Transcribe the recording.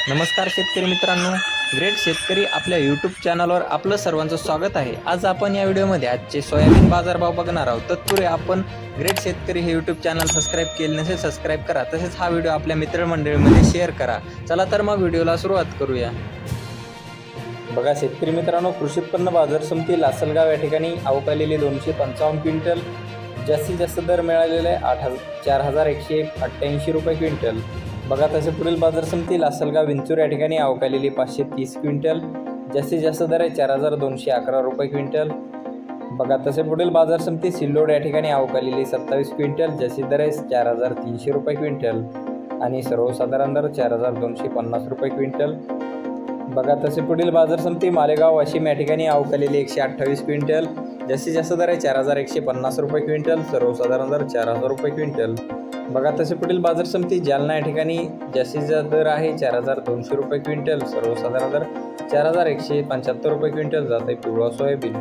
नमस्कार शेतकरी मित्रांनो, ग्रेट शेतकरी आपल्या यूट्यूब चॅनलवर आपलं सर्वांचं स्वागत आहे। आज आपण या व्हिडिओमध्ये आजचे सोयाबीन बाजारभाव बघणार आहोत। तत्पूर्वी आपण ग्रेट शेतकरी हे यूट्यूब चॅनल सबस्क्राईब केले नसेल सबस्क्राईब करा, तसेच हा व्हिडिओ आपल्या मित्रमंडळीमध्ये शेअर करा। चला तर मग व्हिडिओला सुरुवात करूया। बघा शेतकरी मित्रांनो, कृषी उत्पन्न बाजार समिती लासलगाव या ठिकाणी अवकालेली 255 क्विंटल, जास्तीत जास्त दर मिळालेला आहे 4188 रुपये क्विंटल। बघा तसे पुढील बाजार समिती लासलगाव विंचूर या ठिकाणी अवकालेली 530 क्विंटल, जास्तीत जास्त दर आहे 4211 रुपये क्विंटल। बघा तसे पुढील बाजार समिती सिल्लोड या ठिकाणी अवकालेली 27 क्विंटल, जास्तीत दर आहे 4300 रुपये क्विंटल आणि सर्वसाधारण दर 4250 रुपये क्विंटल। बघा तसे पुढील बाजार समिती मालेगाव वाशिम या ठिकाणी अवकालेली 128 क्विंटल, जास्तीत जास्त दर आहे 4150 रुपये क्विंटल, सर्वसाधारण दर 4000 रुपये क्विंटल। बघा तसे पुढील बाजार समिती जालना या ठिकाणी जास्तीत जास्त दर आहे 4200 रुपये क्विंटल, सर्वसाधारण दर 4175 रुपये क्विंटल जात आहे पिवळा सोयाबीन।